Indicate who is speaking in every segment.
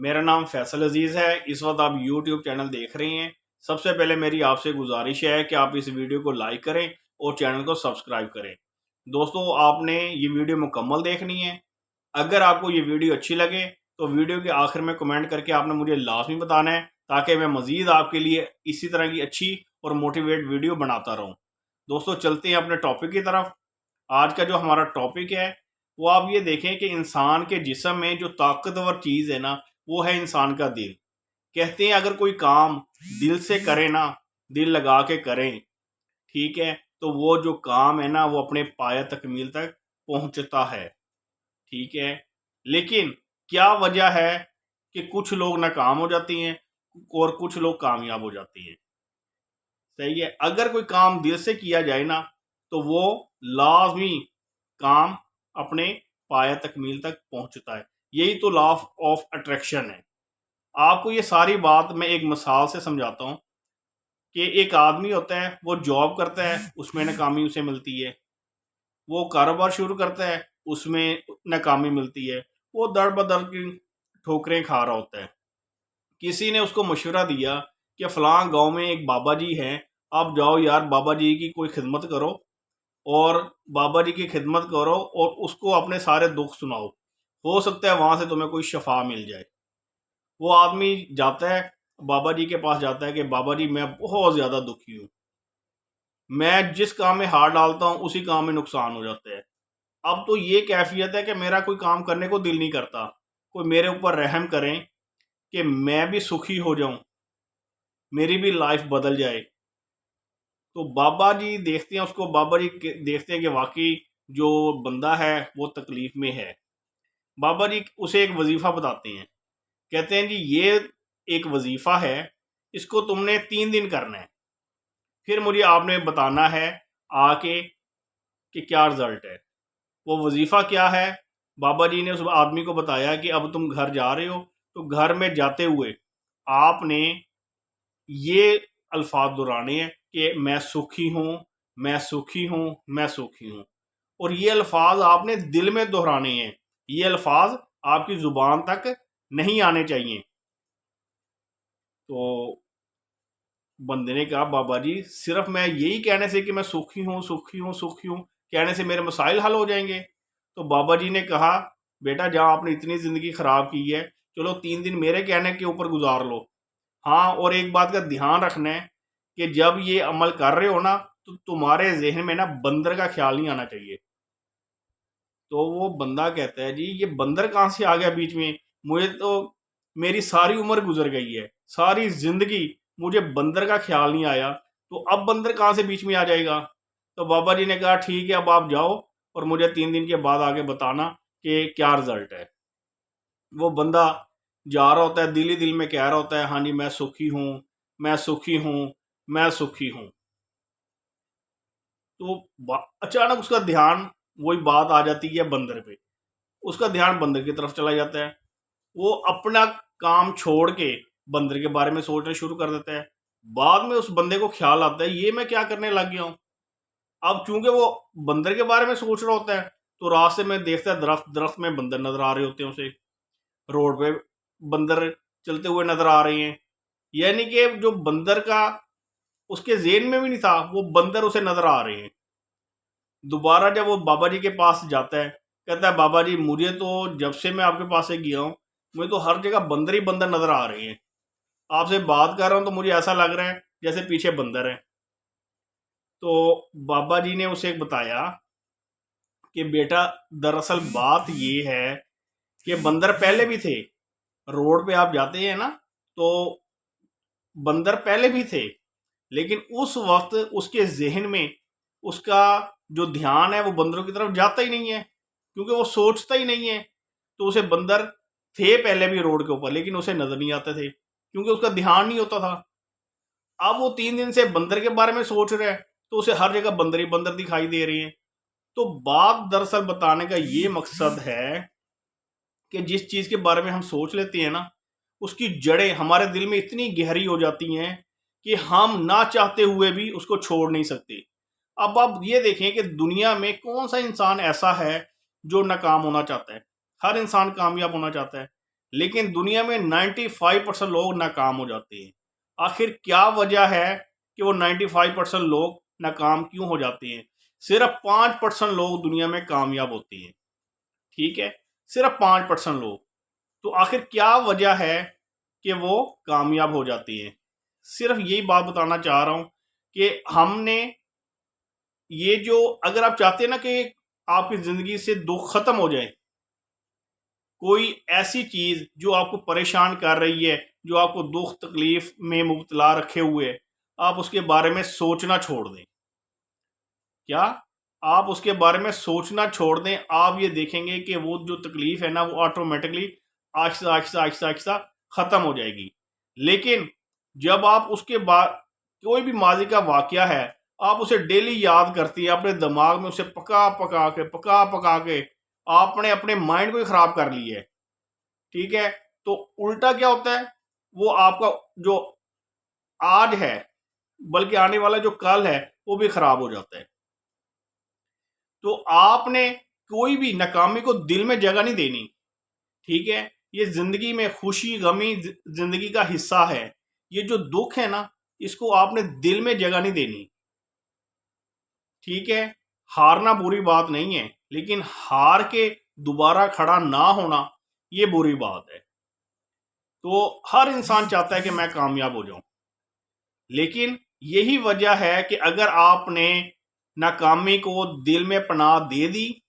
Speaker 1: मेरा नाम फैसल अजीज़ है। इस वक्त आप यूट्यूब चैनल देख रहे हैं। सबसे पहले मेरी आपसे गुजारिश है कि आप इस वीडियो को लाइक करें और चैनल को सब्सक्राइब करें। दोस्तों, आपने ये वीडियो मुकम्मल देखनी है। अगर आपको ये वीडियो अच्छी लगे तो वीडियो के आखिर में कमेंट करके आपने मुझे लाजमी बताना है, ताकि मैं मज़ीद आपके लिए इसी तरह की अच्छी और मोटिवेट वीडियो बनाता रहूँ। दोस्तों, चलते हैं अपने टॉपिक की तरफ। आज का जो हमारा टॉपिक है वो आप ये देखें कि इंसान के जिस्म में जो ताकतवर चीज़ है ना, वो है इंसान का दिल। कहते हैं अगर कोई काम दिल से करे ना, दिल लगा के करें, ठीक है, तो वो जो काम है ना वो अपने पाया तकमील तक पहुंचता है। ठीक है, लेकिन क्या वजह है कि कुछ लोग नाकाम हो जाती हैं और कुछ लोग कामयाब हो जाती हैं। सही है, अगर कोई काम दिल से किया जाए ना तो वो लाजमी काम अपने पाया तकमील तक पहुंचता है। यही तो लॉ ऑफ अट्रैक्शन है। आपको ये सारी बात मैं एक मिसाल से समझाता हूँ कि एक आदमी होता है, वो जॉब करता है, उसमें नाकामी उसे मिलती है। वो कारोबार शुरू करता है, उसमें नाकामी मिलती है। वो दर बदर की ठोकरें खा रहा होता है। किसी ने उसको मशवरा दिया कि फलां गांव में एक बाबा जी हैं, आप जाओ यार बाबा जी की कोई खिदमत करो, और बाबा जी की खिदमत करो और उसको अपने सारे दुख सुनाओ। हो सकता है वहां से तुम्हें कोई शफा मिल जाए। वो आदमी जाता है, बाबा जी के पास जाता है कि बाबा जी मैं बहुत ज़्यादा दुखी हूँ, मैं जिस काम में हाथ डालता हूँ उसी काम में नुकसान हो जाता है। अब तो ये कैफियत है कि मेरा कोई काम करने को दिल नहीं करता। कोई मेरे ऊपर रहम करें कि मैं भी सुखी हो जाऊं, मेरी भी लाइफ बदल जाए। तो बाबा जी देखते हैं उसको, बाबा जी देखते हैं कि वाकई जो बंदा है वो तकलीफ में है। बाबा जी उसे एक वजीफ़ा बताते हैं। कहते हैं जी ये एक वजीफ़ा है, इसको तुमने 3 दिन करना है, फिर मुझे आपने बताना है आके कि क्या रिजल्ट है। वो वजीफ़ा क्या है? बाबा जी ने उस आदमी को बताया कि अब तुम घर जा रहे हो, तो घर में जाते हुए आपने ये अल्फाज दोहराने हैं कि मैं सुखी हूँ, मैं सुखी हूँ, मैं सुखी हूँ। और ये अल्फाज आपने दिल में दोहराने हैं। ये अल्फाज आपकी ज़ुबान तक नहीं आने चाहिए। तो बंदे ने कहा बाबा जी सिर्फ मैं यही कहने से कि मैं सुखी हूँ सुखी हूँ सुखी हूँ कहने से मेरे मसाइल हल हो जाएंगे? तो बाबा जी ने कहा बेटा जहाँ आपने इतनी ज़िंदगी ख़राब की है, चलो 3 दिन मेरे कहने के ऊपर गुजार लो। हाँ, और एक बात का ध्यान रखना है कि जब ये अमल कर रहे हो ना, तो तुम्हारे जहन में ना बंदर का ख्याल नहीं आना चाहिए। तो वो बंदा कहता है जी ये बंदर कहाँ से आ गया बीच में? मुझे तो मेरी सारी उम्र गुजर गई है, सारी जिंदगी मुझे बंदर का ख्याल नहीं आया, तो अब बंदर कहाँ से बीच में आ जाएगा? तो बाबा जी ने कहा ठीक है, अब आप जाओ और मुझे 3 दिन के बाद आके बताना कि क्या रिजल्ट है। वो बंदा जा रहा होता है, दिल ही दिल में कह रहा होता है हाँ जी मैं सुखी हूँ, मैं सुखी हूँ, मैं सुखी हूँ। तो अचानक उसका ध्यान, वही बात आ जाती है बंदर पे। उसका ध्यान बंदर की तरफ चला जाता है। वो अपना काम छोड़ के बंदर के बारे में सोचना शुरू कर देता है। बाद में उस बंदे को ख्याल आता है ये मैं क्या करने लग गया हूँ। अब चूंकि वो बंदर के बारे में सोच रहा होता है, तो रास्ते में देखता है दरख्त दरख्त में बंदर नजर आ रहे होते हैं उसे। रोड पे बंदर चलते हुए नजर आ रहे हैं। यानी कि जो बंदर का उसके जेन में भी नहीं था, वो बंदर उसे नजर आ रहे हैं। दोबारा जब वो बाबा जी के पास जाता है, कहता है बाबा जी मुझे तो जब से मैं आपके पास से गया हूँ, मुझे तो हर जगह बंदर ही बंदर नजर आ रहे हैं। आपसे बात कर रहा हूँ तो मुझे ऐसा लग रहा है जैसे पीछे बंदर है। तो बाबा जी ने उसे बताया कि बेटा दरअसल बात ये है कि बंदर पहले भी थे। रोड पे आप जाते हैं ना, तो बंदर पहले भी थे, लेकिन उस वक्त उसके जहन में उसका जो ध्यान है वो बंदरों की तरफ जाता ही नहीं है, क्योंकि वो सोचता ही नहीं है। तो उसे बंदर थे पहले भी रोड के ऊपर, लेकिन उसे नजर नहीं आते थे क्योंकि उसका ध्यान नहीं होता था। अब वो 3 दिन से बंदर के बारे में सोच रहा है, तो उसे हर जगह बंदर ही बंदर दिखाई दे रही है। तो बात दरअसल बताने का ये मकसद है कि जिस चीज के बारे में हम सोच लेते हैं ना, उसकी जड़ें हमारे दिल में इतनी गहरी हो जाती हैं कि हम ना चाहते हुए भी उसको छोड़ नहीं सकते। अब आप ये देखें कि दुनिया में कौन सा इंसान ऐसा है जो नाकाम होना चाहता है? हर इंसान कामयाब होना चाहता है, लेकिन दुनिया में 95% लोग नाकाम हो जाते हैं। आखिर क्या वजह है कि वो 95% लोग नाकाम क्यों हो जाते हैं? सिर्फ 5% लोग दुनिया में कामयाब होते हैं। ठीक है, सिर्फ 5% लोग। तो आखिर क्या वजह है कि वो कामयाब हो जाती हैं? सिर्फ यही बात बताना चाह रहा हूं कि हमने ये जो, अगर आप चाहते हैं ना कि आपकी ज़िंदगी से दुख ख़त्म हो जाए, कोई ऐसी चीज़ जो आपको परेशान कर रही है, जो आपको दुख तकलीफ में मुब्तला रखे हुए है, आप उसके बारे में सोचना छोड़ दें। क्या आप उसके बारे में सोचना छोड़ दें? आप ये देखेंगे कि वो जो तकलीफ है ना, वो ऑटोमेटिकली आहिस्ता आहिस्ता आहिस्ता आहिस्ता ख़त्म हो जाएगी। लेकिन जब आप उसके बाद कोई भी माजी का वाक़या है, आप उसे डेली याद करती है, अपने दिमाग में उसे पका पका के आपने अपने माइंड को ही ख़राब कर लिया है। ठीक है, तो उल्टा क्या होता है, वो आपका जो आज है, बल्कि आने वाला जो कल है, वो भी ख़राब हो जाता है। तो आपने कोई भी नाकामी को दिल में जगह नहीं देनी। ठीक है, ये ज़िंदगी में खुशी गमी ज़िंदगी का हिस्सा है। ये जो दुख है ना, इसको आपने दिल में जगह नहीं देनी। ठीक है, हारना बुरी बात नहीं है, लेकिन हार के दोबारा खड़ा ना होना, ये बुरी बात है। तो हर इंसान चाहता है कि मैं कामयाब हो जाऊं, लेकिन यही वजह है कि अगर आपने नाकामी को दिल में पनाह दे दी,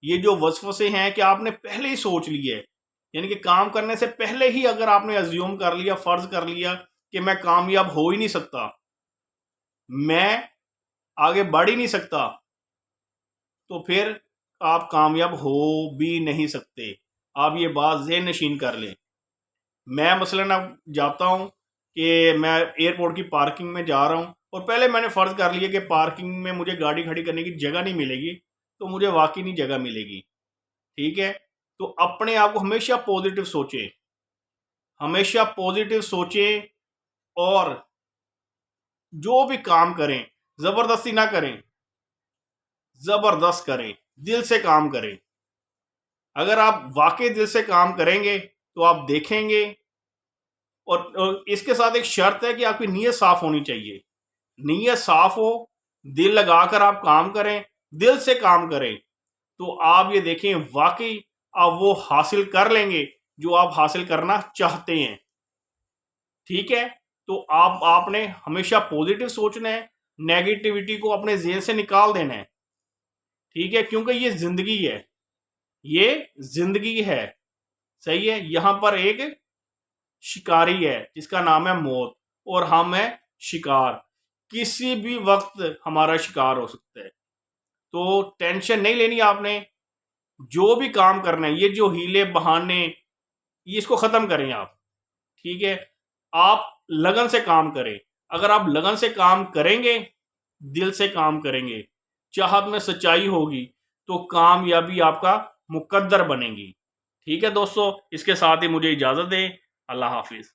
Speaker 1: ये जो वसवसे हैं कि आपने पहले ही सोच लिया है, यानी कि काम करने से पहले ही अगर आपने अज्यूम कर लिया, फर्ज कर लिया कि मैं कामयाब हो ही नहीं सकता, मैं आगे बढ़ ही नहीं सकता, तो फिर आप कामयाब हो भी नहीं सकते। आप ये बात ज़हन नशीन कर लें। मैं मसलन अब जाता हूँ कि मैं एयरपोर्ट की पार्किंग में जा रहा हूँ और पहले मैंने फ़र्ज़ कर लिया कि पार्किंग में मुझे गाड़ी खड़ी करने की जगह नहीं मिलेगी, तो मुझे वाकई नहीं जगह मिलेगी। ठीक है, तो अपने आप को हमेशा पॉजिटिव सोचें, हमेशा पॉजिटिव सोचें, और जो भी काम करें ज़बरदस्ती ना करें, ज़बरदस्त करें, दिल से काम करें। अगर आप वाकई दिल से काम करेंगे तो आप देखेंगे, और इसके साथ एक शर्त है कि आपकी नीयत साफ होनी चाहिए। नीयत साफ हो, दिल लगाकर आप काम करें, दिल से काम करें, तो आप ये देखें वाकई आप वो हासिल कर लेंगे जो आप हासिल करना चाहते हैं। ठीक है, तो आपने हमेशा पॉजिटिव सोचना है, नेगेटिविटी को अपने ज़हन से निकाल देना है। ठीक है, क्योंकि ये ज़िंदगी है, ये ज़िंदगी है। सही है, यहाँ पर एक शिकारी है जिसका नाम है मौत, और हम है शिकार। किसी भी वक्त हमारा शिकार हो सकता है, तो टेंशन नहीं लेनी आपने। जो भी काम करना है, ये जो हीले बहाने, ये इसको ख़त्म करें आप। ठीक है, आप लगन से काम करें। अगर आप लगन से काम करेंगे, दिल से काम करेंगे, चाहत में सच्चाई होगी, तो कामयाबी आपका मुकद्दर बनेगी। ठीक है दोस्तों, इसके साथ ही मुझे इजाज़त दें। अल्लाह हाफिज़।